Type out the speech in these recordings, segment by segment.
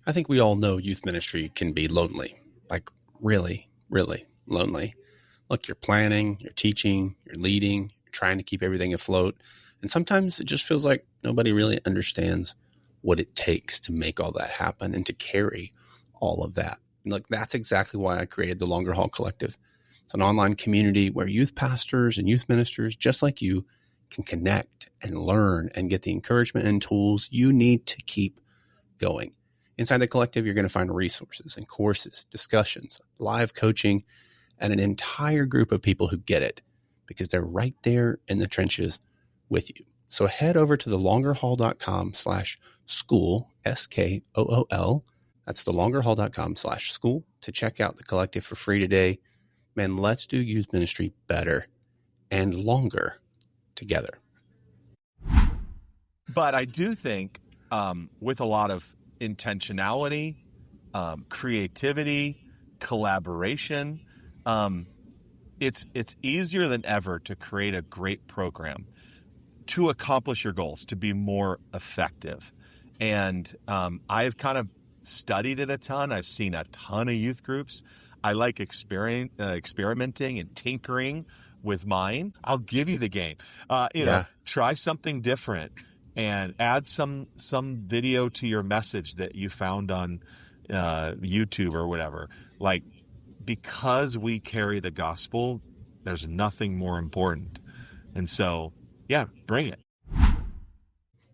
I think we all know youth ministry can be lonely, like really, really lonely. Look, you're planning, you're teaching, you're leading, you're trying to keep everything afloat. And sometimes it just feels like nobody really understands what it takes to make all that happen and to carry all of that. And look, that's exactly why I created the Longer Haul Collective. It's an online community where youth pastors and youth ministers, just like you, can connect and learn and get the encouragement and tools you need to keep going. Inside the collective, you're going to find resources and courses, discussions, live coaching, and an entire group of people who get it because they're right there in the trenches with you. So head over to thelongerhaul.com/school, SKOOL. That's thelongerhaul.com/school to check out the collective for free today. Man, let's do youth ministry better and longer together. But I do think with a lot of intentionality, creativity, collaboration, it's easier than ever to create a great program to accomplish your goals, to be more effective. And I've kind of studied it a ton. I've seen a ton of youth groups. I like experimenting and tinkering with mine. I'll give you the game. Try something different and add some video to your message that you found on YouTube or whatever. Like, because we carry the gospel, there's nothing more important. And so, yeah, bring it.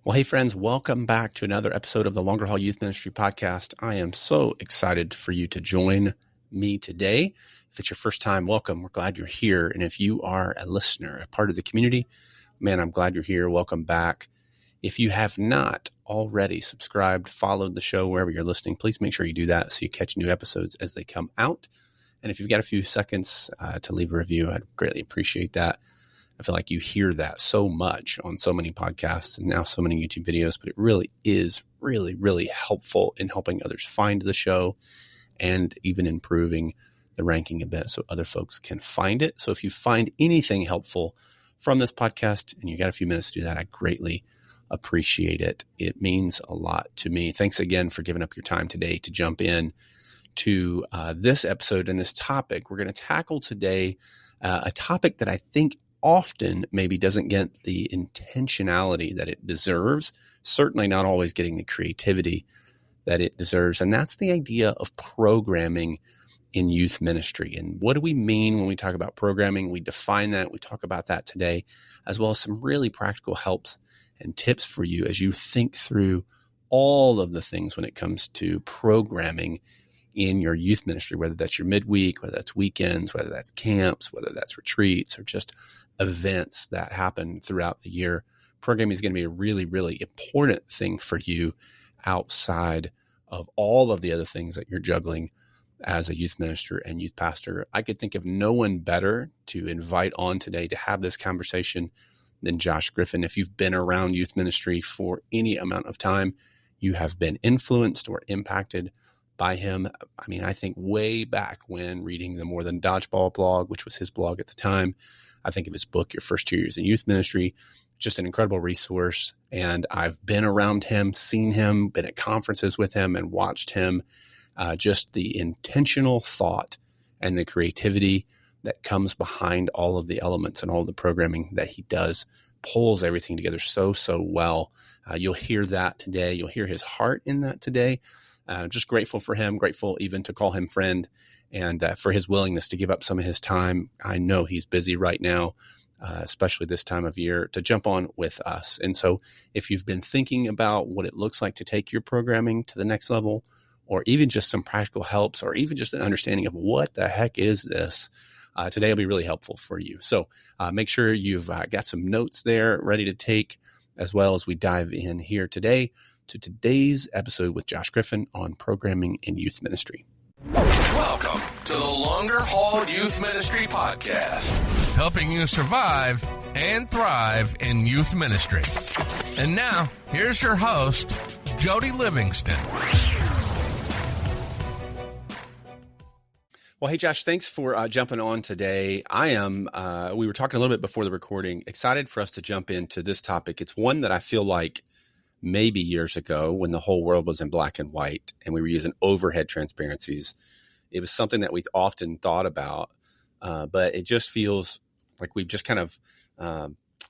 Well, hey, friends, welcome back to another episode of the Longer Haul Youth Ministry Podcast. I am so excited for you to join me today. If it's your first time, welcome. We're glad you're here. And if you are a listener, a part of the community, man, I'm glad you're here. Welcome back. If you have not already subscribed, followed the show wherever you're listening, please make sure you do that so you catch new episodes as they come out. And if you've got a few seconds to leave a review, I'd greatly appreciate that. I feel like you hear that so much on so many podcasts and now so many YouTube videos, but it really is really, really helpful in helping others find the show and even improving the ranking a bit so other folks can find it. So if you find anything helpful from this podcast and you got a few minutes to do that, I greatly appreciate it. It means a lot to me. Thanks again for giving up your time today to jump in to this episode and this topic. We're going to tackle today a topic that I think often maybe doesn't get the intentionality that it deserves, certainly not always getting the creativity that it deserves. And that's the idea of programming in youth ministry. And what do we mean when we talk about programming? We define that. We talk about that today, as well as some really practical helps and tips for you as you think through all of the things when it comes to programming in your youth ministry, whether that's your midweek, whether that's weekends, whether that's camps, whether that's retreats, or just events that happen throughout the year. Programming is going to be a really, really important thing for you outside of all of the other things that you're juggling as a youth minister and youth pastor. I could think of no one better to invite on today to have this conversation than Josh Griffin. If you've been around youth ministry for any amount of time, you have been influenced or impacted by him. I mean, I think way back when reading the More Than Dodgeball blog, which was his blog at the time, I think of his book, Your First 2 Years in Youth Ministry, just an incredible resource. And I've been around him, seen him, been at conferences with him and watched him. Just the intentional thought and the creativity that comes behind all of the elements and all of the programming that he does pulls everything together so well. You'll hear that today. You'll hear his heart in that today. Just grateful for him, grateful even to call him friend, and for his willingness to give up some of his time. I know he's busy right now, especially this time of year, to jump on with us. And so if you've been thinking about what it looks like to take your programming to the next level, or even just some practical helps, or even just an understanding of what the heck is this, today will be really helpful for you. So make sure you've got some notes there ready to take, as well as we dive in here today to today's episode with Josh Griffin on programming in youth ministry. Welcome to the Longer Haul Youth Ministry Podcast, helping you survive and thrive in youth ministry. And now, here's your host, Jody Livingston. Well, hey, Josh, thanks for jumping on today. I am, we were talking a little bit before the recording, excited for us to jump into this topic. It's one that I feel like maybe years ago when the whole world was in black and white and we were using overhead transparencies. It was something that we've often thought about, but it just feels like we've just kind of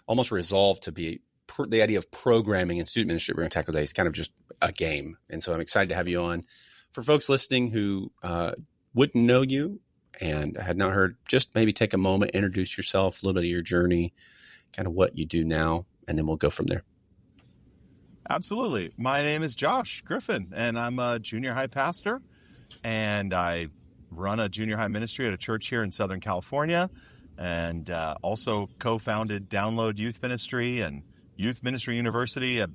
almost resolved to be the idea of programming in student ministry we're going to tackle today is kind of just a game. And so I'm excited to have you on. For folks listening who wouldn't know you and had not heard, just maybe take a moment, introduce yourself, a little bit of your journey, kind of what you do now, and then we'll go from there. Absolutely. My name is Josh Griffin, and I'm a junior high pastor, and I run a junior high ministry at a church here in Southern California, and also co-founded Download Youth Ministry and Youth Ministry University. I've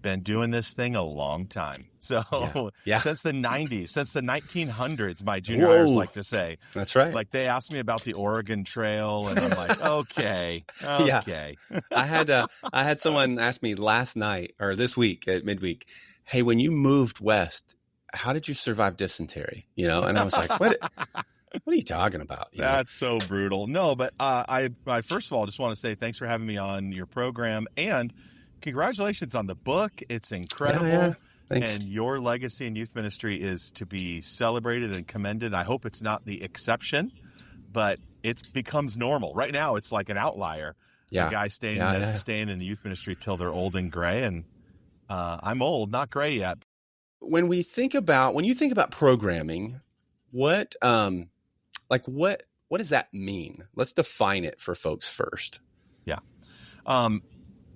been doing this thing a long time. So since the 90s, since the 1900s, my junior hires like to say. That's right. Like they asked me about the Oregon Trail, and I'm like, okay. Yeah. I had someone ask me last night or this week at midweek, hey, when you moved west, how did you survive dysentery? And I was like, what are you talking about? That's so brutal. No, but I first of all just want to say thanks for having me on your program, and congratulations on the book. It's incredible. Yeah. Thanks. And your legacy in youth ministry is to be celebrated and commended. I hope it's not the exception, but it becomes normal. Right now, it's like an outlier. Yeah. The guy staying in the youth ministry till they're old and gray, and I'm old, not gray yet. When you think about programming, what does that mean? Let's define it for folks first. Yeah.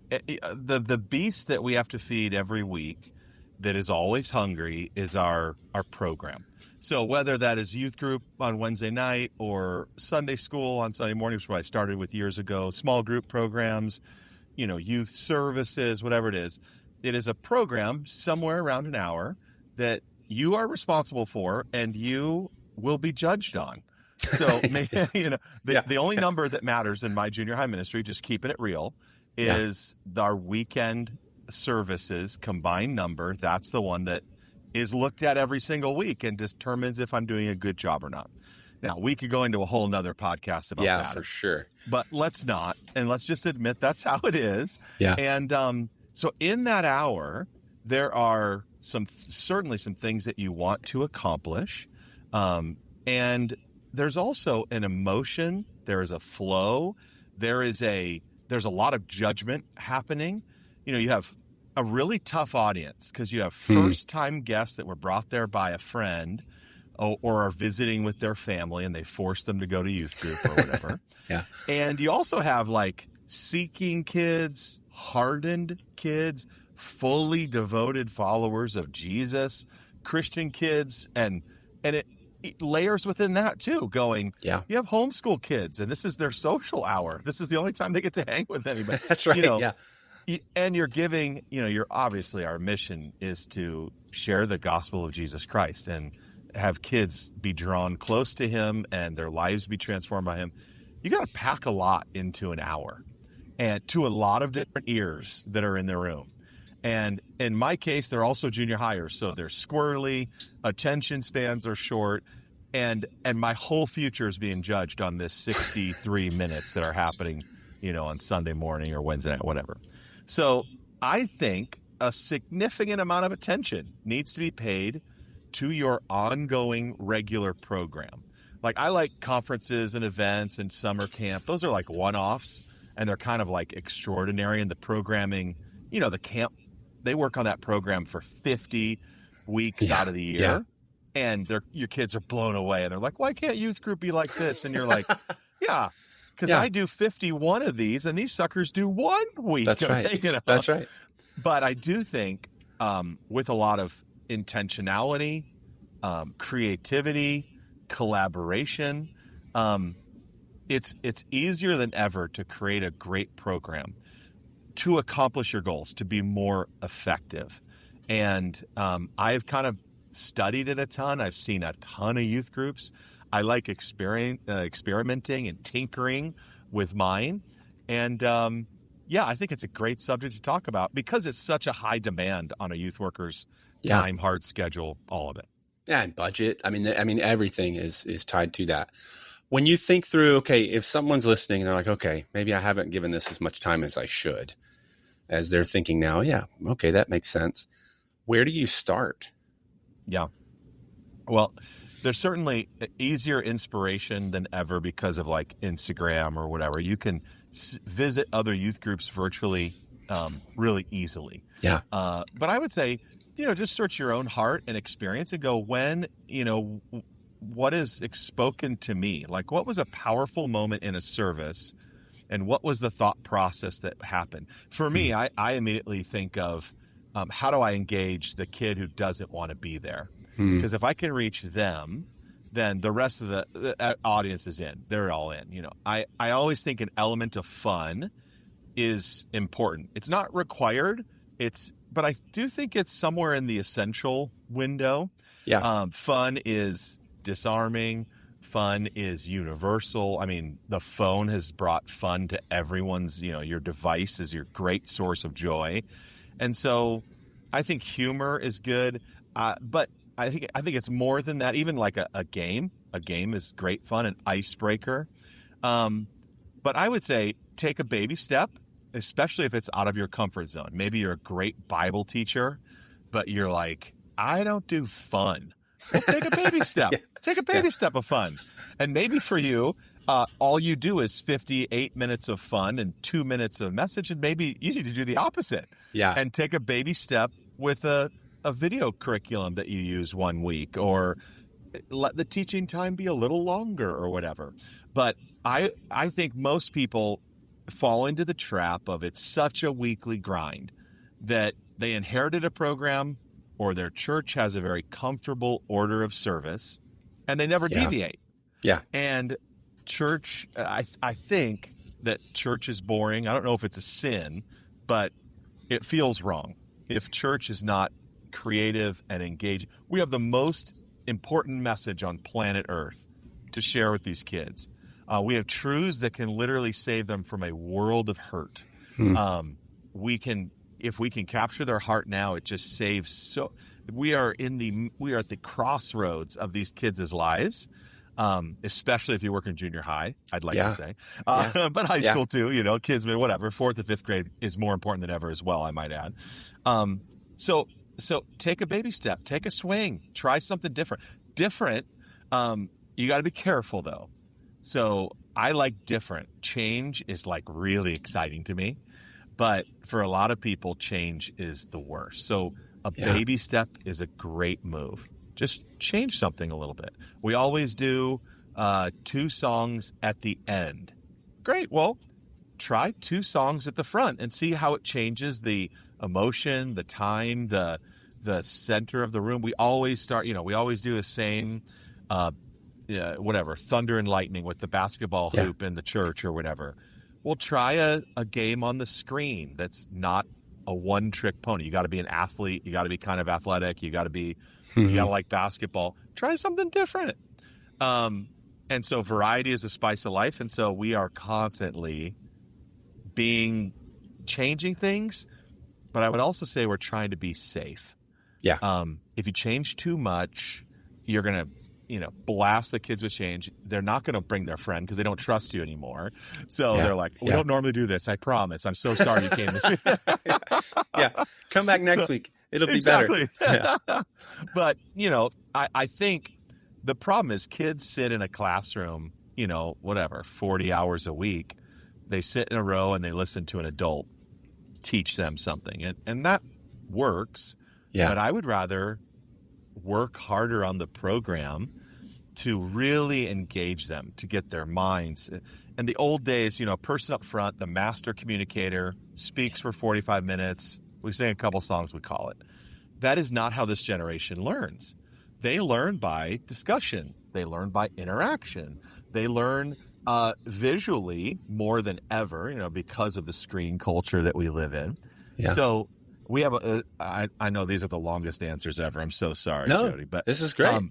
The beast that we have to feed every week that is always hungry is our program. So whether that is youth group on Wednesday night or Sunday school on Sunday morning, which is what I started with years ago, small group programs, youth services, whatever it is a program somewhere around an hour that you are responsible for and you will be judged on. So the only number that matters in my junior high ministry, just keeping it real, is our weekend services combined number. That's the one that is looked at every single week and determines if I'm doing a good job or not. Now, we could go into a whole nother podcast about that. Yeah, for sure. But let's not, and let's just admit that's how it is. Yeah. And so in that hour, there are certainly some things that you want to accomplish. And there's also an emotion. There is a flow. There's a lot of judgment happening. You have a really tough audience because you have first-time guests that were brought there by a friend or are visiting with their family, and they force them to go to youth group or whatever. Yeah. And you also have like seeking kids, hardened kids, fully devoted followers of Jesus, Christian kids, and it layers within that too, going, you have homeschool kids, and this is their social hour. This is the only time they get to hang with anybody. That's right. And you're giving, you're obviously, our mission is to share the gospel of Jesus Christ and have kids be drawn close to him and their lives be transformed by him. You got to pack a lot into an hour and to a lot of different ears that are in the room. And in my case, they're also junior hires. So they're squirrely, attention spans are short, and my whole future is being judged on this 63 minutes that are happening, on Sunday morning or Wednesday night, whatever. So I think a significant amount of attention needs to be paid to your ongoing regular program. Like I like conferences and events and summer camp. Those are like one-offs, and they're kind of like extraordinary in the programming. The camp, they work on that program for 50 weeks out of the year, and your kids are blown away. And they're like, why can't youth group be like this? And you're like, because I do 51 of these, and these suckers do 1 week. That's right. That's right. But I do think with a lot of intentionality, creativity, collaboration, it's easier than ever to create a great program to accomplish your goals, to be more effective. And I've kind of studied it a ton. I've seen a ton of youth groups. I like experimenting and tinkering with mine. And I think it's a great subject to talk about because it's such a high demand on a youth worker's time, hard schedule, all of it. Yeah, and budget. I mean, everything is tied to that. When you think through, okay, if someone's listening and they're like, okay, maybe I haven't given this as much time as I should. as they're thinking now, yeah, okay, that makes sense. Where do you start? Yeah. Well, there's certainly easier inspiration than ever because of like Instagram or whatever. You can visit other youth groups virtually really easily. Yeah. But I would say, just search your own heart and experience and go, what is spoken to me? Like, what was a powerful moment in a service, and what was the thought process that happened? For me, I immediately think of how do I engage the kid who doesn't want to be there? Because if I can reach them, then the rest of the audience is in. They're all in. I always think an element of fun is important. It's not required. But I do think it's somewhere in the essential window. Yeah. Fun is disarming. Fun is universal. I mean, the phone has brought fun to everyone's, your device is your great source of joy. And so I think humor is good. But I think it's more than that. Even like a game. A game is great fun, an icebreaker. But I would say take a baby step, especially if it's out of your comfort zone. Maybe you're a great Bible teacher, but you're like, I don't do fun. Well, take a baby step. Yeah. Take a baby step of fun. And maybe for you, all you do is 58 minutes of fun and 2 minutes of message, and maybe you need to do the opposite. Yeah. And take a baby step with a video curriculum that you use one week, or let the teaching time be a little longer or whatever. But I think most people fall into the trap of it's such a weekly grind that they inherited a program or their church has a very comfortable order of service and they never deviate. Yeah. And church, I think that church is boring. I don't know if it's a sin, but it feels wrong if church is not creative and engaged. We have the most important message on planet Earth to share with these kids. We have truths that can literally save them from a world of hurt. If we can capture their heart now, it just saves. So we are at the crossroads of these kids' lives, especially if you work in junior high, I'd like to say, but high school too, kids, whatever, 4th and 5th grade is more important than ever as well, I might add. So take a baby step, take a swing, try something different. You got to be careful though. So I like different. Change is like really exciting to me, but for a lot of people, change is the worst. So a baby step is a great move. Just change something a little bit. We always do 2 songs at the end. Great. Well, try 2 songs at the front and see how it changes the emotion, the time, the center of the room. We always start, we always do the same thunder and lightning with the basketball hoop in the church or whatever. We'll try a game on the screen that's not a one-trick pony. You got to be an athlete. You got to be kind of athletic. You got to be, you got to like basketball. Try something different. And so variety is the spice of life. And so we are constantly changing things. But I would also say we're trying to be safe. Yeah. If you change too much, you're going to, blast the kids with change. They're not going to bring their friend because they don't trust you anymore. So they're like, we don't normally do this. I promise. I'm so sorry you came this week. Come back next week. It'll be better. Yeah. But, I think the problem is kids sit in a classroom, 40 hours a week. They sit in a row and they listen to an adult teach them something. And that works. Yeah. But I would rather work harder on the program to really engage them, to get their minds. In the old days, person up front, the master communicator, speaks for 45 minutes. We sing a couple songs, we call it. That is not how this generation learns. They learn by discussion. They learn by interaction. They learn visually more than ever, because of the screen culture that we live in. Yeah. So we have I know these are the longest answers ever. I'm so sorry, Jody. But this is great.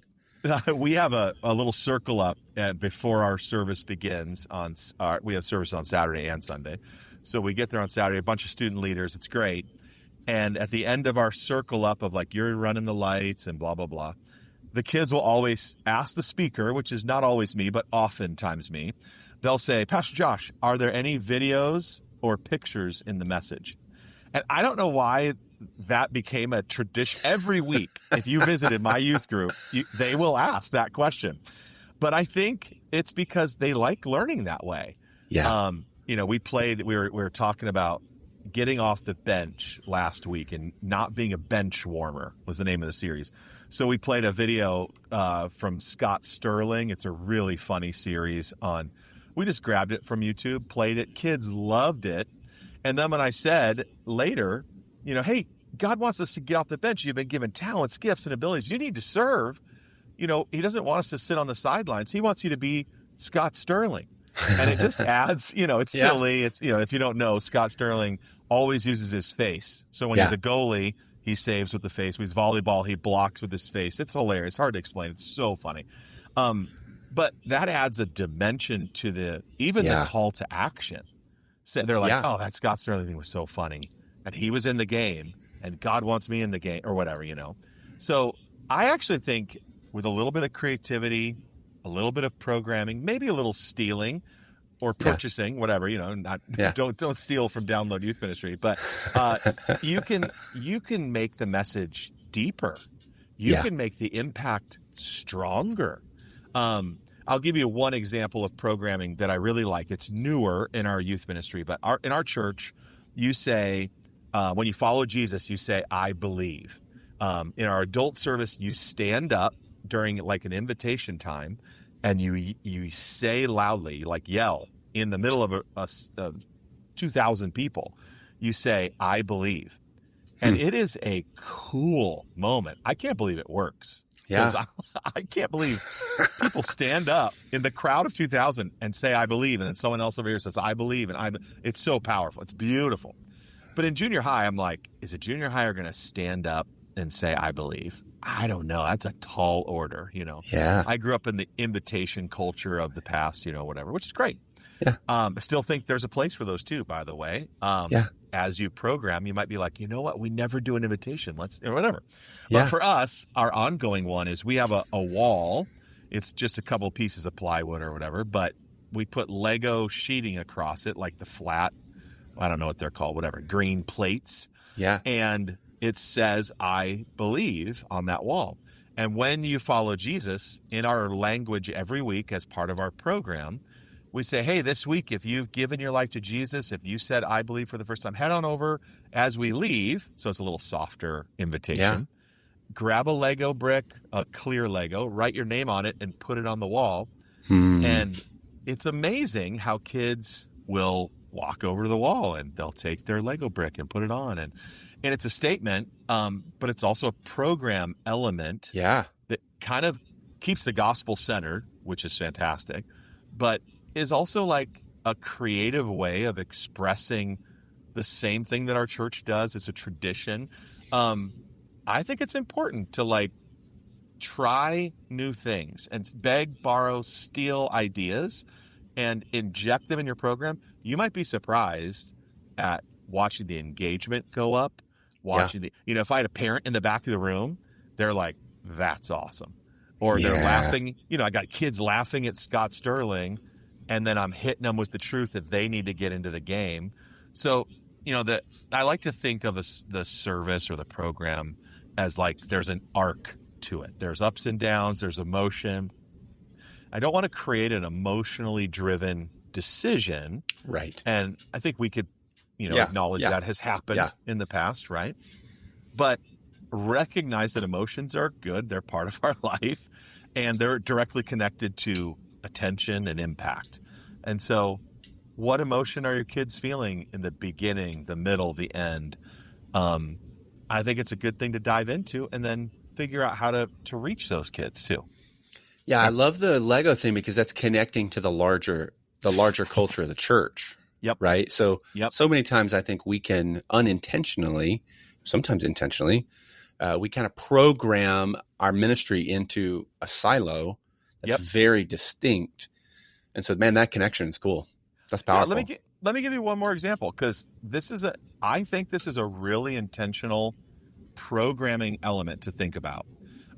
We have a little circle up before our service begins. We have service on Saturday and Sunday. So we get there on Saturday, a bunch of student leaders. It's great. And at the end of our circle up of like, you're running the lights and blah, blah, blah, the kids will always ask the speaker, which is not always me, but oftentimes me. They'll say, Pastor Josh, are there any videos or pictures in the message? And I don't know why that became a tradition. Every week, if you visited my youth group, they will ask that question. But I think it's because they like learning that way. Yeah. We were talking about getting off the bench last week and not being a bench warmer was the name of the series. So we played a video from Scott Sterling. It's a really funny series we just grabbed it from YouTube, played it. Kids loved it. And then when I said later, hey, God wants us to get off the bench. You've been given talents, gifts, and abilities. You need to serve. He doesn't want us to sit on the sidelines. He wants you to be Scott Sterling. And it just adds, it's silly. It's, if you don't know, Scott Sterling always uses his face. So when he's a goalie, he saves with the face. When he's volleyball, he blocks with his face. It's hilarious. It's hard to explain. It's so funny. But that adds a dimension to the call to action. So they're like, oh, that Scott Sterling thing was so funny. And he was in the game, and God wants me in the game, or whatever, So I actually think with a little bit of creativity, a little bit of programming, maybe a little stealing or purchasing, whatever, don't steal from Download Youth Ministry, but you can make the message deeper. You can make the impact stronger. I'll give you one example of programming that I really like. It's newer in our youth ministry, but in our church, you say, when you follow Jesus, you say, I believe. In our adult service, you stand up during like an invitation time, and you say loudly, like yell in the middle of a 2,000 people. You say, I believe. And it is a cool moment. I can't believe it works. Yeah. I can't believe people stand up in the crowd of 2,000 and say, I believe. And then someone else over here says, I believe. And it's so powerful. It's beautiful. But in junior high, I'm like, is a junior higher going to stand up and say, I believe? I don't know. That's a tall order, Yeah. I grew up in the invitation culture of the past, whatever, which is great. Yeah. I still think there's a place for those too, by the way. As you program, you might be like, you know what? We never do an invitation. Let's, whatever. But for us, our ongoing one is we have a wall. It's just a couple pieces of plywood or whatever, but we put Lego sheeting across it, like the flat, I don't know what they're called, whatever, green plates. Yeah. And it says, I believe on that wall. And when you follow Jesus, in our language every week as part of our program, we say, hey, this week, if you've given your life to Jesus, if you said, I believe for the first time, head on over as we leave. So it's a little softer invitation. Yeah. Grab a Lego brick, a clear Lego, write your name on it and put it on the wall. And it's amazing how kids will walk over to the wall and they'll take their Lego brick and put it on. And it's a statement, but it's also a program element that kind of keeps the gospel centered, which is fantastic, but is also like a creative way of expressing the same thing that our church does. It's a tradition. I think it's important to like try new things and beg, borrow, steal ideas and inject them in your program. You might be surprised at watching the engagement go up, if I had a parent in the back of the room, they're like, that's awesome. Or they're laughing. I got kids laughing at Scott Sterling, and then I'm hitting them with the truth that they need to get into the game. So, I like to think of the service or the program as like there's an arc to it. There's ups and downs. There's emotion. I don't want to create an emotionally driven decision. Right. And I think we could, acknowledge that has happened in the past, right? But recognize that emotions are good. They're part of our life, and they're directly connected to attention and impact. And so what emotion are your kids feeling in the beginning, the middle, the end? I think it's a good thing to dive into and then figure out how to reach those kids too. Yeah, I love the Lego thing because that's connecting to the larger culture of the church. Yep. Right. So many times I think we can unintentionally, sometimes intentionally, we kind of program our ministry into a silo that's very distinct. And so, man, that connection is cool. That's powerful. Let me give you one more example, because I think this is a really intentional programming element to think about.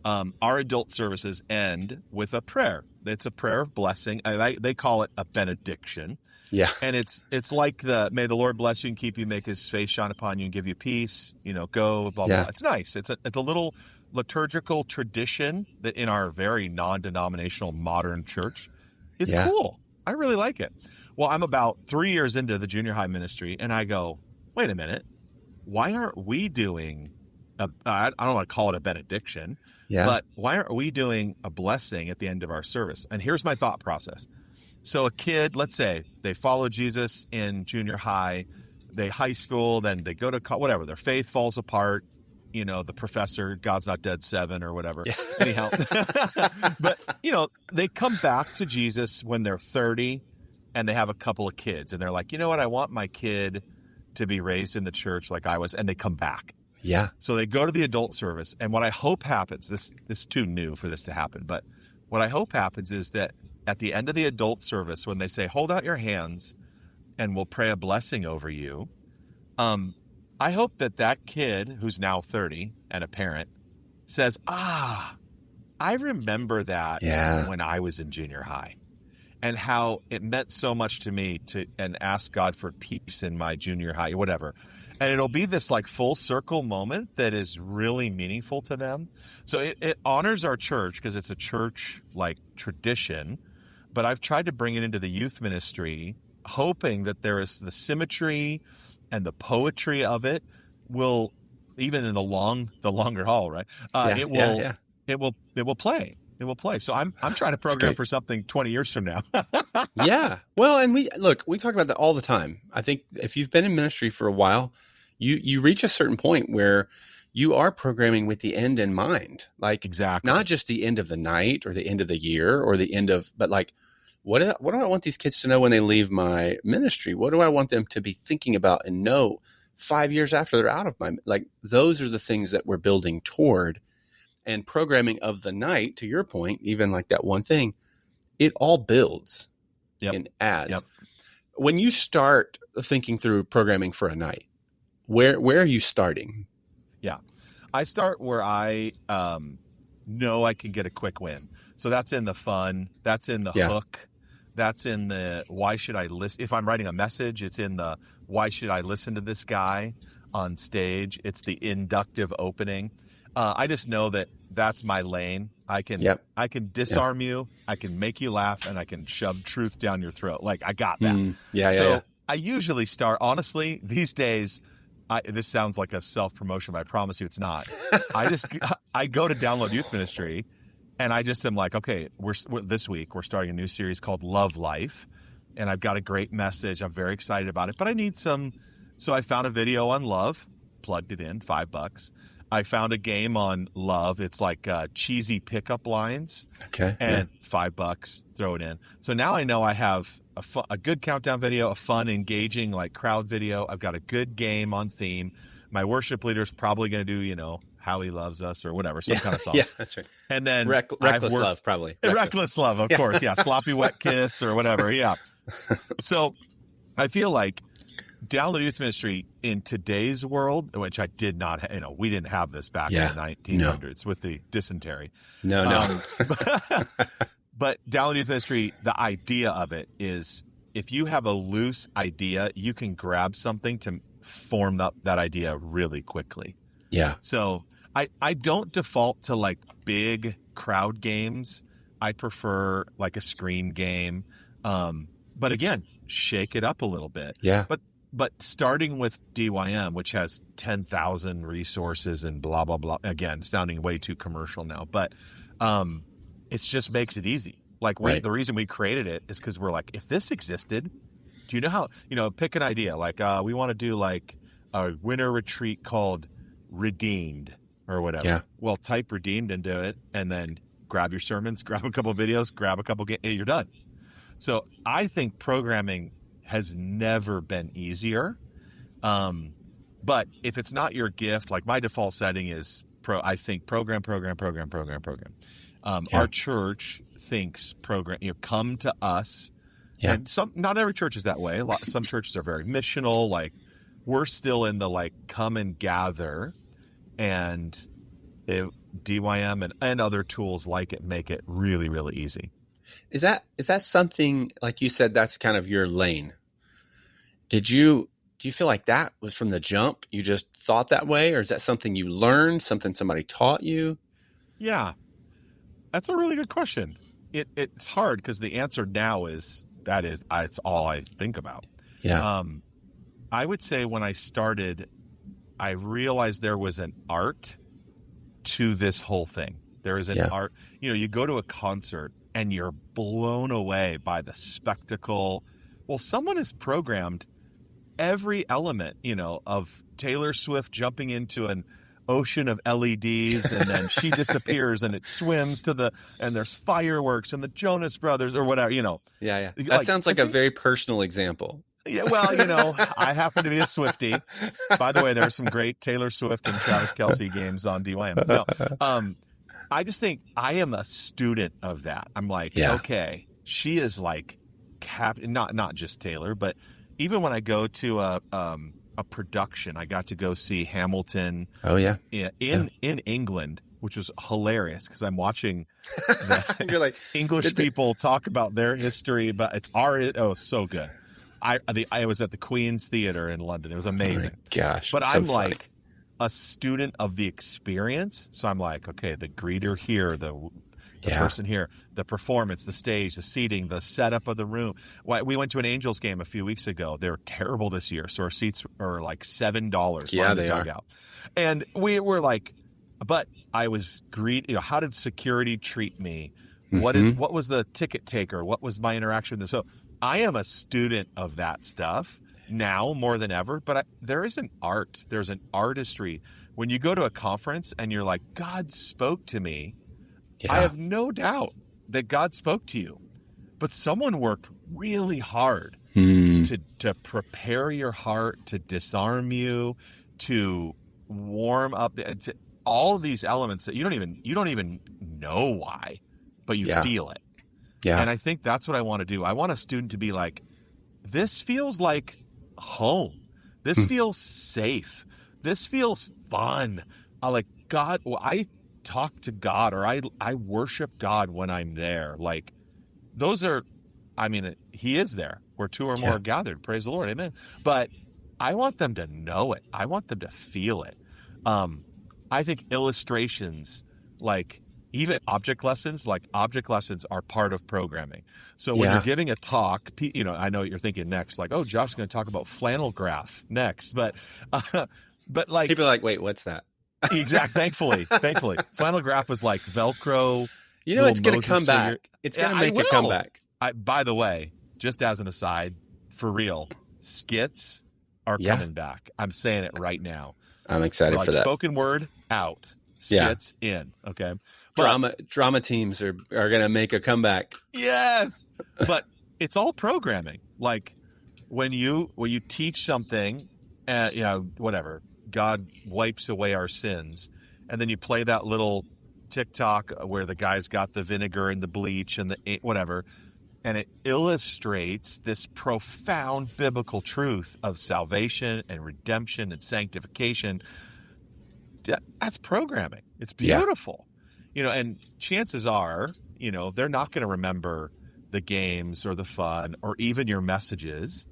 Our adult services end with a prayer. It's a prayer of blessing. They call it a benediction. Yeah. And it's like may the Lord bless you and keep you, make his face shine upon you and give you peace, go, blah, Yeah. blah. It's nice. It's a little liturgical tradition that in our very non-denominational modern church is cool. I really like it. Well, I'm about 3 years into the junior high ministry, and I go, wait a minute. Why aren't we doing I don't want to call it a benediction, but why aren't we doing a blessing at the end of our service? And here's my thought process. So a kid, let's say they follow Jesus in junior high, they high school, then they go to whatever, their faith falls apart, the professor, God's Not Dead 7 or whatever. Yeah. Anyhow, but they come back to Jesus when they're 30 and they have a couple of kids and they're like, you know what? I want my kid to be raised in the church like I was, and they come back. Yeah. So they go to the adult service, and what I hope happens, this is too new for this to happen, but what I hope happens is that at the end of the adult service, when they say, hold out your hands and we'll pray a blessing over you, I hope that kid who's now 30 and a parent says, I remember that when I was in junior high. And how it meant so much to me and ask God for peace in my junior high, whatever. And it'll be this like full circle moment that is really meaningful to them. So it honors our church because it's a church like tradition, but I've tried to bring it into the youth ministry, hoping that there is the symmetry and the poetry of it will, even in the longer haul, right? It will play. It will play. So I'm trying to program for something 20 years from now. Yeah. Well, and we talk about that all the time. I think if you've been in ministry for a while, you reach a certain point where you are programming with the end in mind. Like exactly. Not just the end of the night or the end of the year or the end of, but like, what do I want these kids to know when they leave my ministry? What do I want them to be thinking about and know 5 years after they're out of my, like, those are the things that we're building toward. And programming of the night, to your point, even like that one thing, it all builds and adds. Yep. When you start thinking through programming for a night, where are you starting? Yeah. I start where I know I can get a quick win. So that's in the fun. That's in the hook. That's in the why should I listen? If I'm writing a message, it's in the why should I listen to this guy on stage? It's the inductive opening. I just know that that's my lane. I can disarm you. I can make you laugh, and I can shove truth down your throat. Like I got that. I usually start, honestly, these days, this sounds like a self-promotion, but I promise you it's not. I go to Download Youth Ministry, and I just am like, okay, this week we're starting a new series called Love Life, and I've got a great message. I'm very excited about it, but I need some. So I found a video on love, plugged it in, $5. I found a game on love. It's like cheesy pickup lines. Okay. And $5, throw it in. So now I know I have a good countdown video, a fun, engaging, like crowd video. I've got a good game on theme. My worship leader is probably going to do, How He Loves Us or whatever, some kind of song. Yeah, that's right. And then Reckless Love, probably. Reckless Love, of course. Yeah. Sloppy Wet Kiss or whatever. Yeah. So I feel like Download Youth Ministry in today's world, which I did not, we didn't have this back in the 1900s with the dysentery. No. But Download Youth Ministry, the idea of it is if you have a loose idea, you can grab something to form up that idea really quickly. Yeah. So I don't default to like big crowd games. I prefer like a screen game. But again, shake it up a little bit. Yeah. But starting with DYM, which has 10,000 resources and blah, blah, blah, again, sounding way too commercial now, but it just makes it easy. Like the reason we created it is because we're like, if this existed, do you know how, pick an idea. Like we want to do like a winter retreat called Redeemed or whatever. Yeah. Well, type Redeemed into it and then grab your sermons, grab a couple of videos, grab a couple of you're done. So I think programming has never been easier. But if it's not your gift, like my default setting is I think program. Our church thinks program, come to us. Yeah. And not every church is that way. Some churches are very missional. Like we're still in the like come and gather, and DYM and other tools like it make it really, really easy. Is that something, like you said, that's kind of your lane? Do you feel like that was from the jump? You just thought that way, or is that something you learned, something somebody taught you? Yeah, that's a really good question. It's hard because the answer now is it's all I think about. Yeah. I would say when I started, I realized there was an art to this whole thing. There is an art. You go to a concert and you're blown away by the spectacle. Well, someone has programmed every element, of Taylor Swift jumping into an ocean of LEDs and then she disappears and it swims and there's fireworks and the Jonas Brothers or whatever, Yeah. That sounds like a very personal example. Yeah, well, I happen to be a Swiftie. By the way, there are some great Taylor Swift and Travis Kelce games on DYM. No, I just think I am a student of that. I'm like, okay, she is like not just Taylor, but even when I go to a production, I got to go see Hamilton. Oh yeah, in England, which was hilarious because I'm watching the You're like, English people talk about their history, but it's so good. I was at the Queen's Theatre in London. It was amazing. Oh gosh, but so I'm funny. like a student of the experience. So I'm like, okay, the greeter here, the person here, the performance, the stage, the seating, the setup of the room. We went to an Angels game a few weeks ago. They're terrible this year, so our seats are like $7. Yeah, on the they dugout. And we were like, but I was how did security treat me? Mm-hmm. What was the ticket taker? What was my interaction with this? So I am a student of that stuff now more than ever, but there is an art. There's an artistry. When you go to a conference and you're like, God spoke to me, I have no doubt that God spoke to you, but someone worked really hard to prepare your heart, to disarm you, to warm up, to all these elements that you don't even know why, but you feel it. Yeah. And I think that's what I want to do. I want a student to be like, this feels like home. This feels safe. This feels fun. Like God, I talk to God, or I worship God when I'm there. Like those are, he is there where two or more are gathered. Praise the Lord. Amen. But I want them to know it. I want them to feel it. I think illustrations, like even object lessons are part of programming. So when you're giving a talk, I know what you're thinking next, like, oh, Josh's going to talk about flannel graph next. But like people are like, wait, what's that? Exactly. Thankfully. Flannel graph was like Velcro. It's going to come back. It's going to make a comeback. By the way, just as an aside, for real, skits are coming back. I'm saying it right now. I'm excited for that. Spoken word out, skits in. Okay. Drama teams are going to make a comeback. Yes. But it's all programming. Like when you teach something, whatever, God wipes away our sins, and then you play that little TikTok where the guy's got the vinegar and the bleach and the whatever, and it illustrates this profound biblical truth of salvation and redemption and sanctification. That's programming. It's beautiful. And chances are, they're not going to remember the games or the fun or even your messages,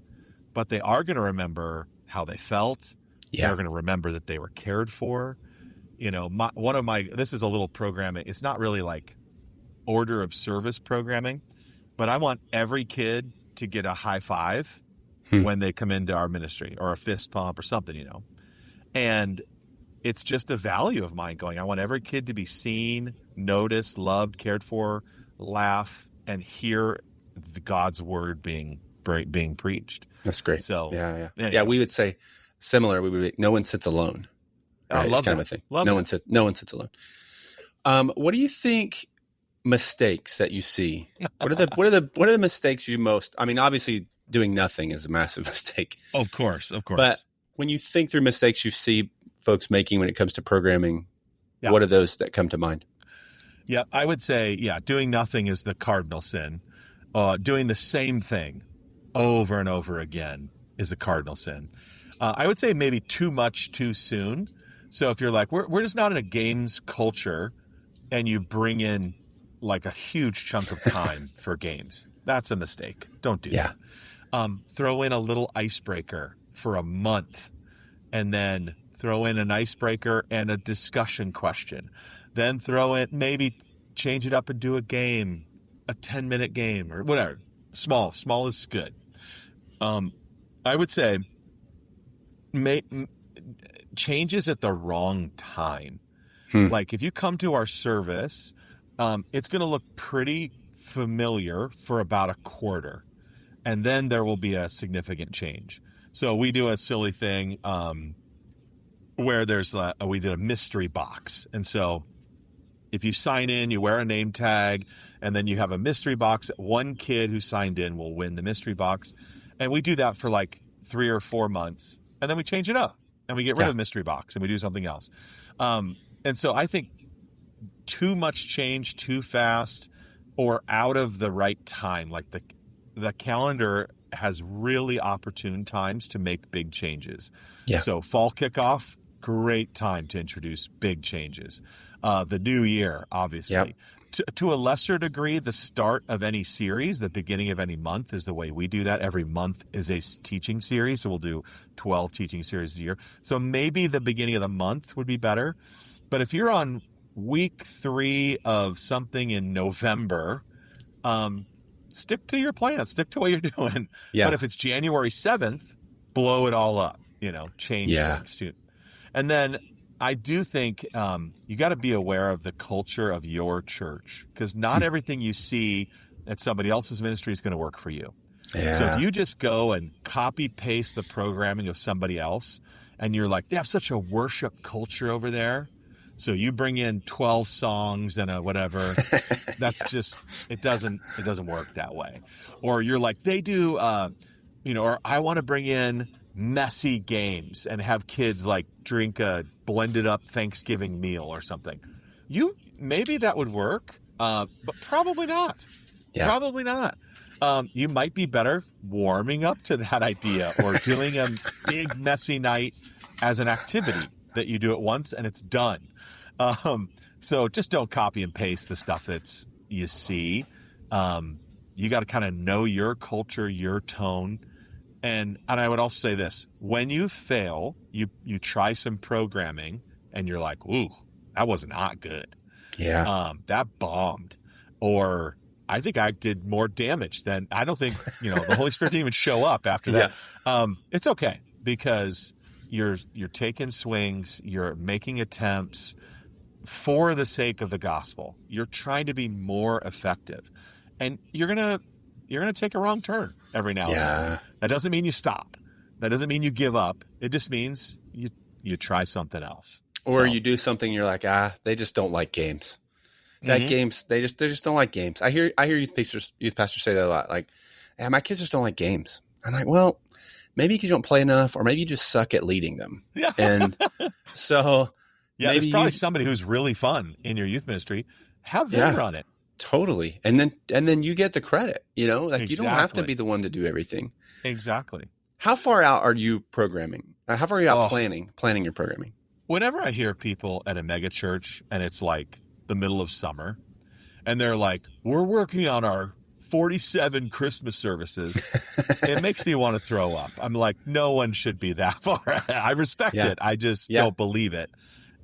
but they are going to remember how they felt. Yeah. They're going to remember that they were cared for. This is a little programming. It's not really like order of service programming, but I want every kid to get a high five when they come into our ministry, or a fist pump or something, and it's just a value of mine going, I want every kid to be seen, noticed, loved, cared for, laugh, and hear God's word being preached. That's great. So yeah. Anyway. Yeah, we would say similar. We would be, no one sits alone. Right? I love it's kind that. of a thing. Love no one sits alone. What do you think mistakes that you see? What are the mistakes you most? Obviously doing nothing is a massive mistake. Of course. But when you think through mistakes you see folks making when it comes to programming, what are those that come to mind? Yeah, I would say, doing nothing is the cardinal sin. Doing the same thing over and over again is a cardinal sin. I would say maybe too much too soon. So if you're like, we're just not in a games culture, and you bring in like a huge chunk of time for games. That's a mistake. Don't do that. Throw in a little icebreaker for a month, and then throw in an icebreaker and a discussion question. Then throw in, maybe change it up and do a game, a 10-minute game or whatever. Small is good. I would say changes at the wrong time. Like if you come to our service, it's going to look pretty familiar for about a quarter, and then there will be a significant change. So we do a silly thing where we did a mystery box. And so if you sign in, you wear a name tag, and then you have a mystery box. One kid who signed in will win the mystery box. And we do that for like 3 or 4 months, and then we change it up and we get rid of the mystery box and we do something else. And so I think too much change too fast or out of the right time, like the calendar has really opportune times to make big changes. So fall kickoff, great time to introduce big changes. The new year, obviously. To a lesser degree, the start of any series, the beginning of any month is the way we do that. Every month is a teaching series, so we'll do 12 teaching series a year. So maybe the beginning of the month would be better. But if you're on week 3 of something in November, stick to your plan, stick to what you're doing. But if it's January 7th, blow it all up, change things too. And then I do think you got to be aware of the culture of your church, because not everything you see at somebody else's ministry is going to work for you. So if you just go and copy paste the programming of somebody else, and you're like, they have such a worship culture over there, so you bring in 12 songs and a whatever, that's just, it doesn't work that way. Or you're like, they do, or I want to bring in messy games and have kids like drink a blended up Thanksgiving meal or something. Maybe that would work, but probably not. Probably not. You might be better warming up to that idea or doing a big messy night as an activity that you do it once and it's done. So just don't copy and paste the stuff you see. You got to kind of know your culture, your tone. And I would also say this: when you fail, you try some programming and you're like, ooh, that was not good. That bombed. Or I think I did more damage than, I don't think, the Holy Spirit didn't even show up after that. It's okay, because you're taking swings, you're making attempts for the sake of the gospel. You're trying to be more effective. And you're going to take a wrong turn every now and then. That doesn't mean you stop. That doesn't mean you give up. It just means you try something else. Or you do something, you're like, they just don't like games. Games, they just don't like games. I hear youth pastors say that a lot. Like, my kids just don't like games. I'm like, well, maybe because you don't play enough, or maybe you just suck at leading them. And so maybe there's probably somebody who's really fun in your youth ministry. Have them run it. Totally. And then you get the credit, like you don't have to be the one to do everything. Exactly. How far out are you programming? How far are you out planning your programming? Whenever I hear people at a mega church and it's like the middle of summer and they're like, we're working on our 47 Christmas services, it makes me want to throw up. I'm like, no one should be that far. I respect it. I just don't believe it.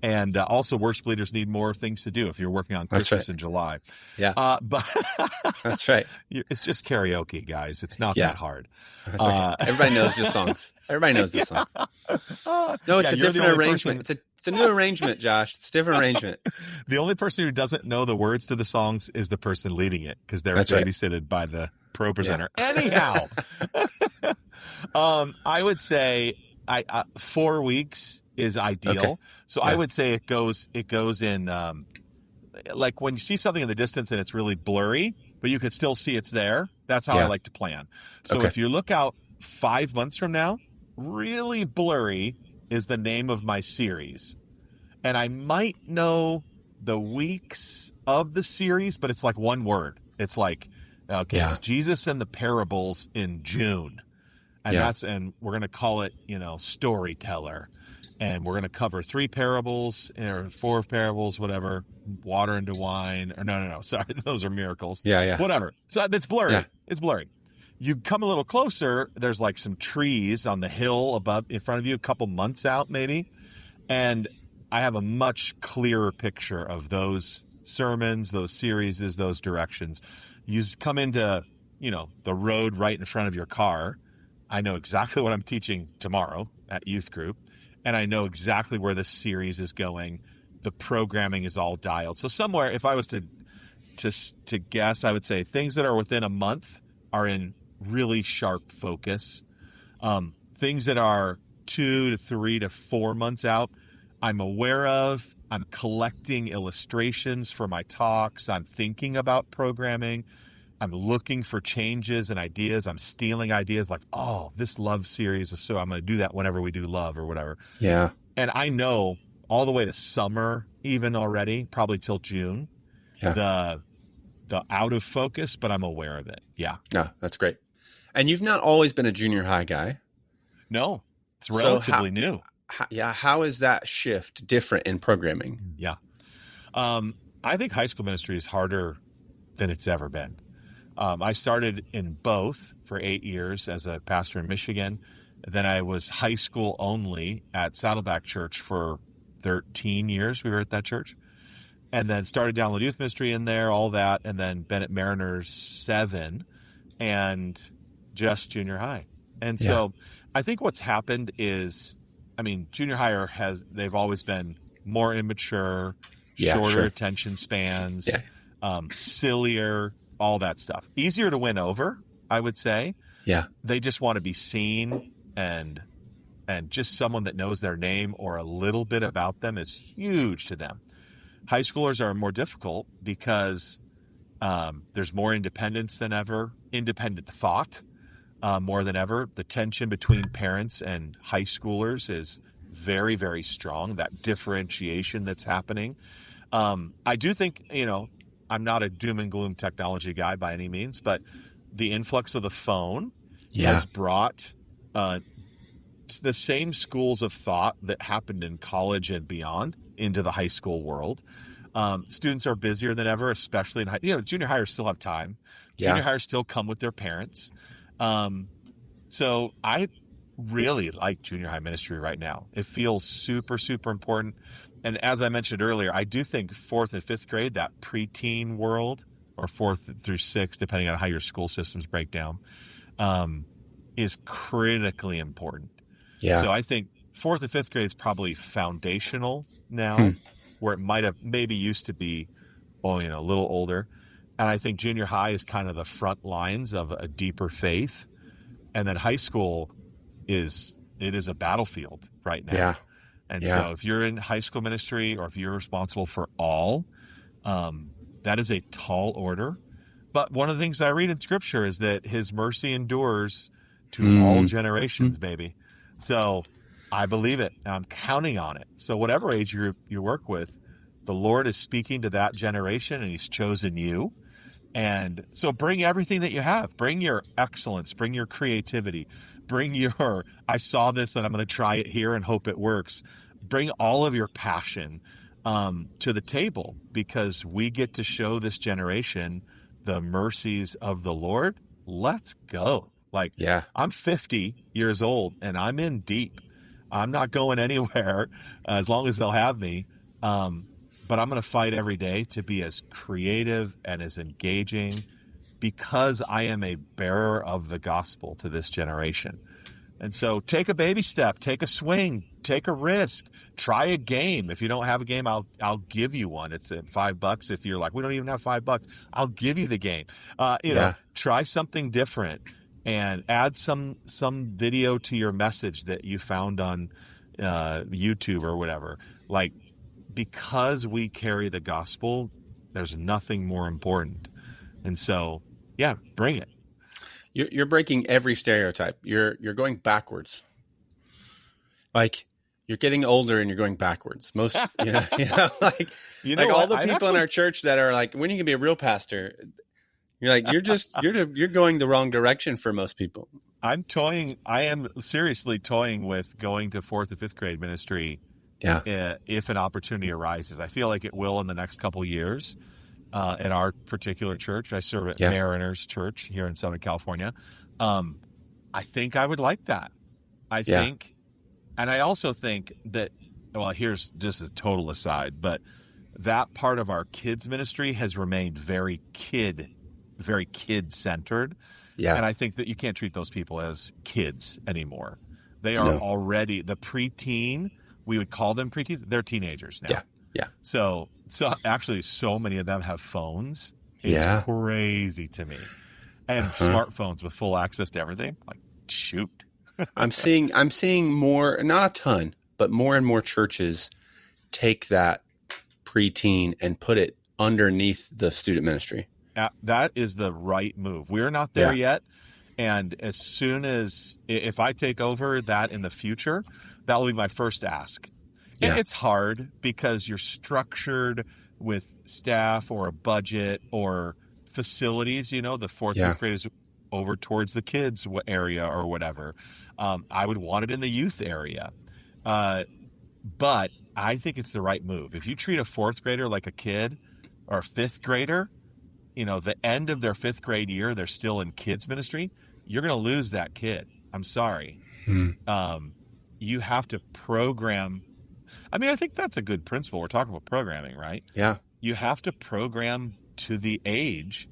And also, worship leaders need more things to do if you're working on Christmas in July. But that's right. It's just karaoke, guys. It's not that hard. That's right. Everybody knows the songs. Everybody knows the songs. No, it's a different arrangement. It's a new arrangement, Josh. It's a different arrangement. The only person who doesn't know the words to the songs is the person leading it, because they're babysitted by the pro presenter. Anyhow, I would say 4 weeks is ideal. So I would say it goes in like when you see something in the distance and it's really blurry, but you could still see it's there. That's how I like to plan. So if you look out 5 months from now, really blurry is the name of my series. And I might know the weeks of the series, but it's like one word. It's like, it's Jesus and the parables in June. And and we're going to call it, storyteller. and we're going to cover 3 parables or 4 parables, whatever, water into wine, or no, sorry, those are miracles. Yeah. Whatever. So that's blurry. Yeah. It's blurry. You come a little closer, there's like some trees on the hill above in front of you, a couple months out maybe. And I have a much clearer picture of those sermons, those series, those directions. You come into, the road right in front of your car. I know exactly what I'm teaching tomorrow at youth group, and I know exactly where this series is going. The programming is all dialed. So somewhere, if I was to guess, I would say things that are within a month are in really sharp focus. Things that are 2 to 3 to 4 months out, I'm aware of. I'm collecting illustrations for my talks. I'm thinking about programming. I'm looking for changes and ideas. I'm stealing ideas like, oh, this love series, so I'm going to do that whenever we do love or whatever. Yeah. And I know all the way to summer, even already, probably till June, the out of focus, but I'm aware of it. Yeah. No, that's great. And you've not always been a junior high guy. No, it's relatively new. How is that shift different in programming? Yeah. I think high school ministry is harder than it's ever been. I started in both for 8 years as a pastor in Michigan. Then I was high school only at Saddleback Church for 13 years. We were at that church. And then started Download Youth Ministry in there, all that. And then Bennett Mariners 7 and just junior high. And so I think what's happened is, junior higher they've always been more immature, shorter attention spans, sillier, all that stuff. Easier to win over, I would say. Yeah. They just want to be seen, and just someone that knows their name or a little bit about them is huge to them. High schoolers are more difficult because there's more independence than ever, independent thought more than ever. The tension between parents and high schoolers is very, very strong, that differentiation that's happening. I do think, I'm not a doom and gloom technology guy by any means, but the influx of the phone has brought the same schools of thought that happened in college and beyond into the high school world. Students are busier than ever, especially in junior hires still have time. Junior hires still come with their parents. So I really like junior high ministry right now. It feels super, super important. And as I mentioned earlier, I do think 4th and 5th grade, that preteen world, or 4th through 6th, depending on how your school systems break down, is critically important. Yeah. So I think 4th and 5th grade is probably foundational now, where it might have maybe used to be, a little older. And I think junior high is kind of the front lines of a deeper faith. And then high school is a battlefield right now. Yeah. And so if you're in high school ministry, or if you're responsible for all, that is a tall order. But one of the things I read in Scripture is that His mercy endures to all generations, baby. So I believe it, and I'm counting on it. So whatever age you work with, the Lord is speaking to that generation, and He's chosen you. And so bring everything that you have. Bring your excellence. Bring your creativity. Bring your, I saw this and I'm going to try it here and hope it works. Bring all of your passion to the table, because we get to show this generation the mercies of the Lord. Let's go. I'm 50 years old and I'm in deep. I'm not going anywhere as long as they'll have me. But I'm going to fight every day to be as creative and as engaging, because I am a bearer of the gospel to this generation. And so take a baby step, take a swing, take a risk, try a game. If you don't have a game, I'll give you one. It's at $5. If you're like, we don't even have $5, I'll give you the game. Try something different and add some video to your message that you found on YouTube or whatever. Because we carry the gospel, there's nothing more important. And so, bring it. You're breaking every stereotype. You're going backwards. You're getting older and you're going backwards. Most, all the people in our church that are like, when are you gonna be a real pastor? You're like, you're going the wrong direction for most people. I am seriously toying with going to 4th and 5th grade ministry. Yeah. If an opportunity arises. I feel like it will in the next couple years. In our particular church, I serve at Mariners Church here in Southern California. I think I would like that. I think, and I also think that, well, here's just a total aside, but that part of our kids ministry has remained very kid centered. Yeah. And I think that you can't treat those people as kids anymore. They are already the preteen. We would call them preteens. They're teenagers now. Yeah. So actually, so many of them have phones. It's crazy to me. And smartphones with full access to everything. Like, shoot. I'm seeing more, not a ton, but more and more churches take that preteen and put it underneath the student ministry. That is the right move. We're not there yet. And as soon as, if I take over that in the future, that will be my first ask. And it's hard because you're structured with staff or a budget or facilities, the 4th, 5th grade is over towards the kids area or whatever. I would want it in the youth area. But I think it's the right move. If you treat a 4th grader like a kid or a 5th grader, the end of their 5th grade year, they're still in kids ministry. You're going to lose that kid. I'm sorry. You have to program. I mean, I think that's a good principle. We're talking about programming, right? Yeah. You have to program to the age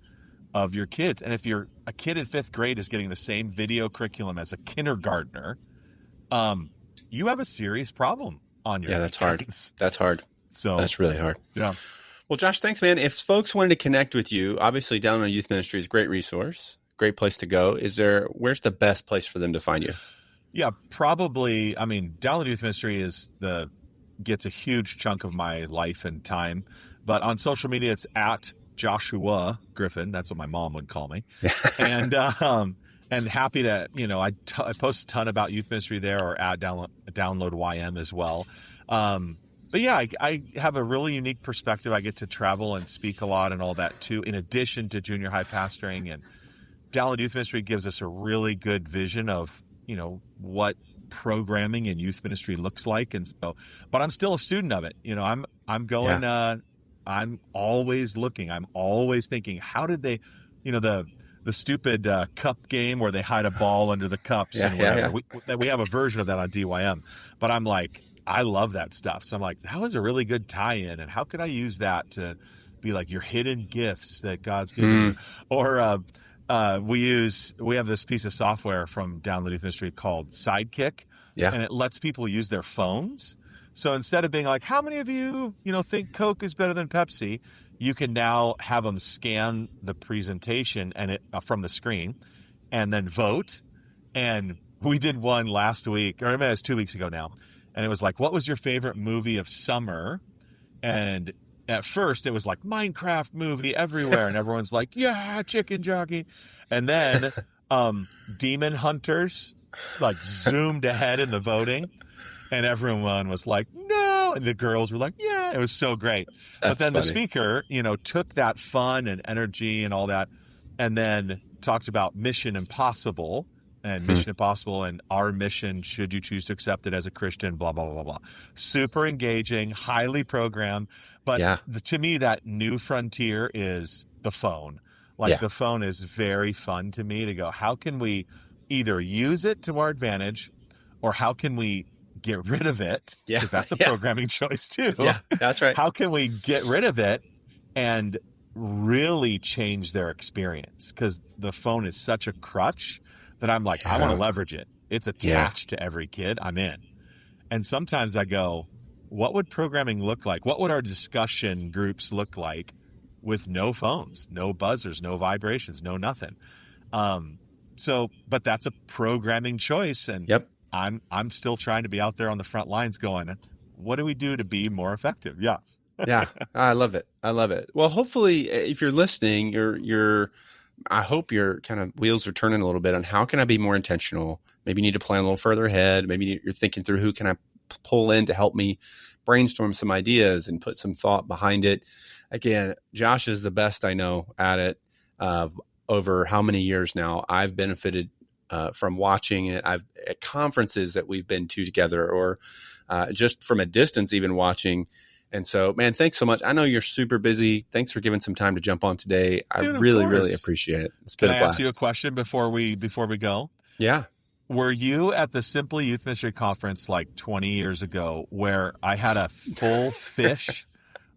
of your kids. And if a kid in 5th grade is getting the same video curriculum as a kindergartner, you have a serious problem on your hands. Hard. That's hard. So that's really hard. Yeah. Well, Josh, thanks, man. If folks wanted to connect with you, obviously Down on Youth Ministry is a great resource, great place to go. Where's the best place for them to find you? Yeah, probably. I mean, Down on Youth Ministry gets a huge chunk of my life and time, but on social media, it's at Joshua Griffin. That's what my mom would call me. And happy to, I post a ton about youth ministry there, or at download YM as well. But yeah, I have a really unique perspective. I get to travel and speak a lot and all that too, in addition to junior high pastoring. And Download Youth Ministry gives us a really good vision of, what programming in youth ministry looks like. And so, but I'm still a student of it. I'm going, I'm always looking, I'm always thinking, how did they, the stupid cup game where they hide a ball under the cups and whatever. We have a version of that on DYM, but I'm like, I love that stuff. So I'm like, that was a really good tie-in, and how could I use that to be like your hidden gifts that God's given you? Or we have this piece of software from Download Youth Ministry called Sidekick, and it lets people use their phones. So instead of being like, how many of you, think Coke is better than Pepsi, you can now have them scan the presentation and from the screen, and then vote. And we did one last week, or maybe it was 2 weeks ago now. And it was like, what was your favorite movie of summer? And at first it was like Minecraft movie everywhere. And everyone's like, yeah, chicken jockey. And then Demon Hunters like zoomed ahead in the voting. And everyone was like, no. And the girls were like, yeah, it was so great. But then the speaker, took that fun and energy and all that, and then talked about Mission Impossible. And Mission Impossible and our mission, should you choose to accept it as a Christian, blah, blah, blah, blah. Super engaging, highly programmed. But to me, that new frontier is the phone. The phone is very fun to me to go, how can we either use it to our advantage, or how can we get rid of it? Because that's a programming choice too. Yeah, that's right. How can we get rid of it and really change their experience? Because the phone is such a crutch that I'm like, I want to leverage it. It's attached to every kid. I'm in. And sometimes I go, what would programming look like? What would our discussion groups look like with no phones, no buzzers, no vibrations, no nothing? But that's a programming choice. And I'm still trying to be out there on the front lines going, what do we do to be more effective? Yeah. I love it. Well, hopefully if you're listening, I hope your kind of wheels are turning a little bit on how can I be more intentional? Maybe you need to plan a little further ahead. Maybe you're thinking through who can I pull in to help me brainstorm some ideas and put some thought behind it. Again, Josh is the best I know at it. Over how many years now, I've benefited from watching it. I've at conferences that we've been to together, or just from a distance, even watching. And so, man, thanks so much. I know you're super busy. Thanks for giving some time to jump on today. I really appreciate it. It's been a blast. Can I ask you a question before we go? Yeah. Were you at the Simply Youth Ministry Conference like 20 years ago where I had a full fish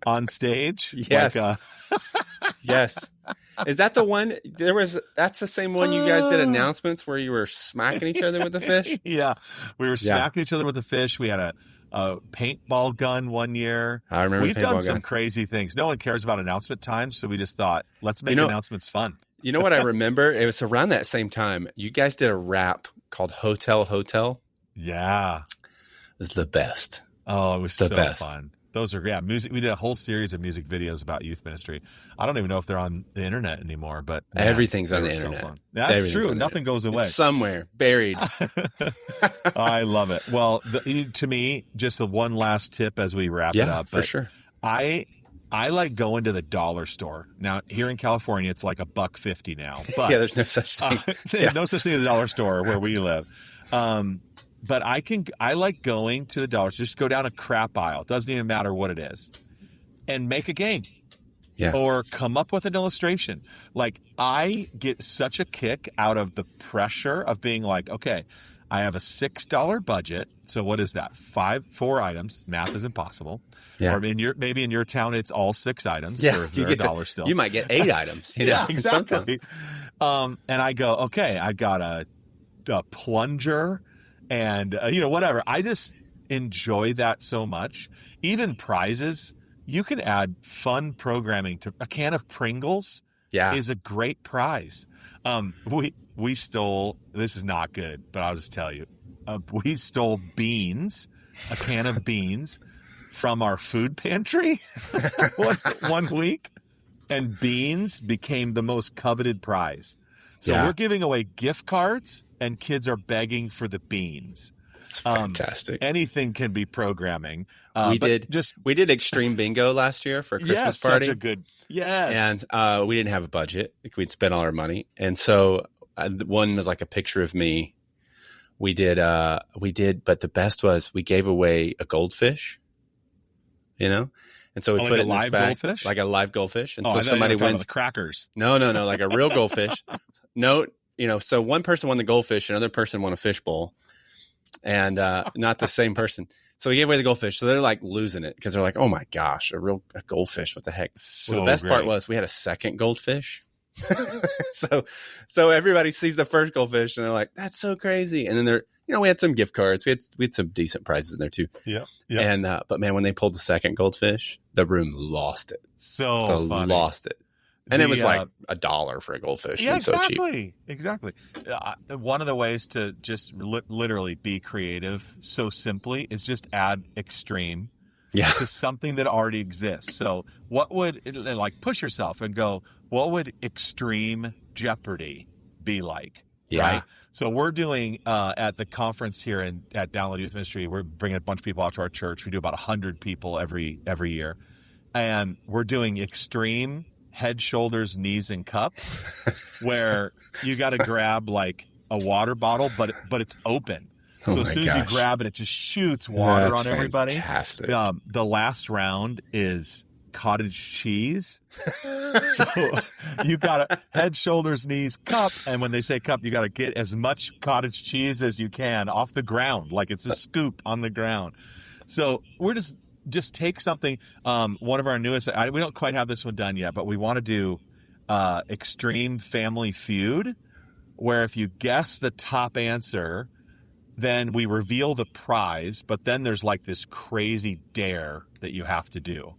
on stage? Yes. Yes. Is that the one? That's the same one you guys did announcements where you were smacking each other with the fish? Yeah. We were smacking each other with the fish. We had a paintball gun one year. I remember. We've done some crazy things. No one cares about announcement time, so we just thought, let's make announcements fun. You know what I remember? It was around that same time. You guys did a rap called Hotel. Yeah. It was the best. Oh, it was so fun. Those are, music. We did a whole series of music videos about youth ministry. I don't even know if they're on the internet anymore, but everything's on the internet. So that's true. Nothing goes away. It's somewhere buried. I love it. Well, to me, just the one last tip as we wrap it up. For sure. I like going to the dollar store. Now, here in California, it's like $1.50 now. But, there's no such thing. No such thing as a dollar store where we live. But I like going to the dollar store. Just go down a crap aisle. It doesn't even matter what it is. And make a game. Yeah. Or come up with an illustration. Like, I get such a kick out of the pressure of being like, okay, I have a $6 budget. So what is that? 4 items. Math is impossible. Yeah. Or maybe in your town, it's all 6 items. Yeah. For $1 still. You might get 8 items. Yeah, exactly. And I go, okay, I got a plunger and, whatever. I just enjoy that so much. Even prizes, you can add fun programming to a can of Pringles. Yeah. Is a great prize. We stole, this is not good, but I'll just tell you, we stole beans, a can of beans from our food pantry one week, and beans became the most coveted prize. So we're giving away gift cards and kids are begging for the beans. It's fantastic. Anything can be programming. We did extreme bingo last year for a Christmas party. Such a good, And we didn't have a budget. We'd spent all our money. And so one was like a picture of me. We did, but the best was we gave away a goldfish, and so we put it in this bag, goldfish? Like a live goldfish. And so somebody wins the crackers. No, like a real goldfish. So one person won the goldfish, another person won a fishbowl, and not the same person. So we gave away the goldfish. So they're like losing it because they're like, oh my gosh, a goldfish. What the heck? So the best part was we had a second goldfish. so everybody sees the first goldfish and they're like, that's so crazy. And then we had some gift cards. We had some decent prizes in there too. Yeah. And, but man, when they pulled the second goldfish, the room lost it. So funny. Lost it. And it was like $1 for a goldfish. Yeah, so cheap. Exactly. One of the ways to just literally be creative so simply is just add extreme to something that already exists. So what would, push yourself and go, what would extreme Jeopardy be like? Yeah. Right? So we're doing at the conference here at Download Youth Ministry, we're bringing a bunch of people out to our church. We do about 100 people every year. And we're doing extreme head, shoulders, knees, and cup, where you got to grab like a water bottle, but it's open. So as soon as you grab it, it just shoots water on everybody. Fantastic. The last round is cottage cheese. So you got to head, shoulders, knees, cup. And when they say cup, you got to get as much cottage cheese as you can off the ground, like it's a scoop on the ground. So we're just take something. One of our newest, we don't quite have this one done yet, but we want to do Extreme Family Feud, where if you guess the top answer, then we reveal the prize, but then there's like this crazy dare that you have to do.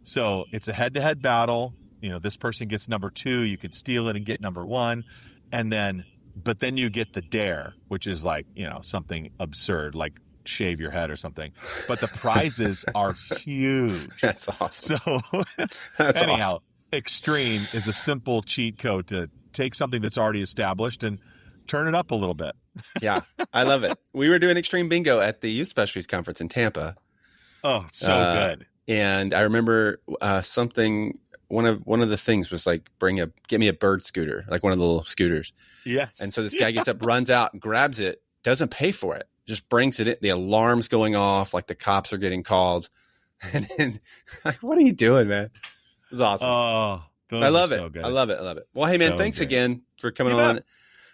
So it's a head-to-head battle. This person gets number 2, you could steal it and get number 1, but then you get the dare, which is like, something absurd, like shave your head or something. But the prizes are huge. That's awesome. So anyhow, extreme is a simple cheat code to take something that's already established and turn it up a little bit. Yeah, I love it. We were doing extreme bingo at the Youth Specialties Conference in Tampa. Oh, so good. And I remember something one of the things was like, get me a bird scooter, like one of the little scooters. Yes. And so this guy gets up, runs out and grabs it, doesn't pay for it, just brings it in. The alarm's going off, like the cops are getting called. And then, like, what are you doing, man? It was awesome. Oh, I love it. So good. I love it. Well, hey man, So thanks good. again for coming on.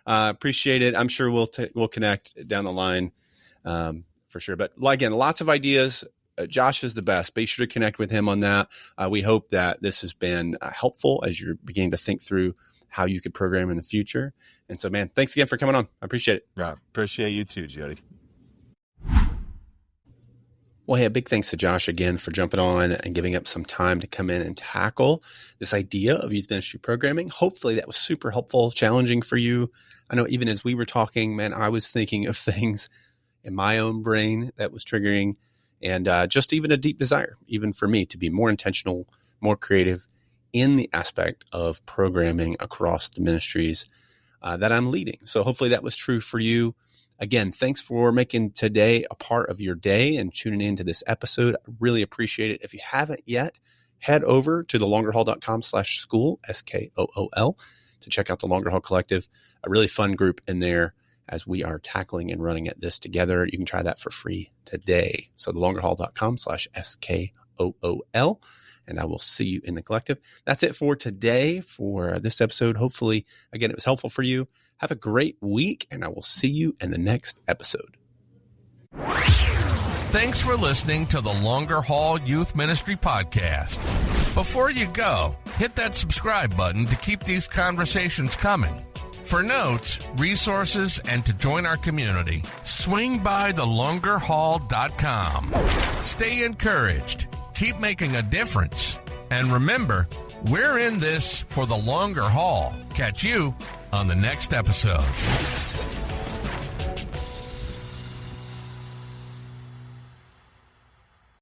Appreciate it. I'm sure we'll connect down the line for sure. But again, lots of ideas. Josh is the best. Be sure to connect with him on that. We hope that this has been helpful as you're beginning to think through how you could program in the future. And so, man, thanks again for coming on. I appreciate it. Right. Appreciate you too, Jody. Well, hey, a big thanks to Josh again for jumping on and giving up some time to come in and tackle this idea of youth ministry programming. Hopefully that was super helpful, challenging for you. I know even as we were talking, man, I was thinking of things in my own brain that was triggering, and just even a deep desire, even for me, to be more intentional, more creative in the aspect of programming across the ministries that I'm leading. So hopefully that was true for you. Again, thanks for making today a part of your day and tuning into this episode. I really appreciate it. If you haven't yet, head over to thelongerhaul.com/school, SKOOL, to check out the Longer Haul Collective, a really fun group in there as we are tackling and running at this together. You can try that for free today. So thelongerhaul.com/SKOOL, and I will see you in the collective. That's it for today for this episode. Hopefully, again, it was helpful for you. Have a great week, and I will see you in the next episode. Thanks for listening to the Longer Haul Youth Ministry Podcast. Before you go, hit that subscribe button to keep these conversations coming. For notes, resources, and to join our community, swing by thelongerhaul.com. Stay encouraged, keep making a difference, and remember, we're in this for the longer haul. Catch you on the next episode.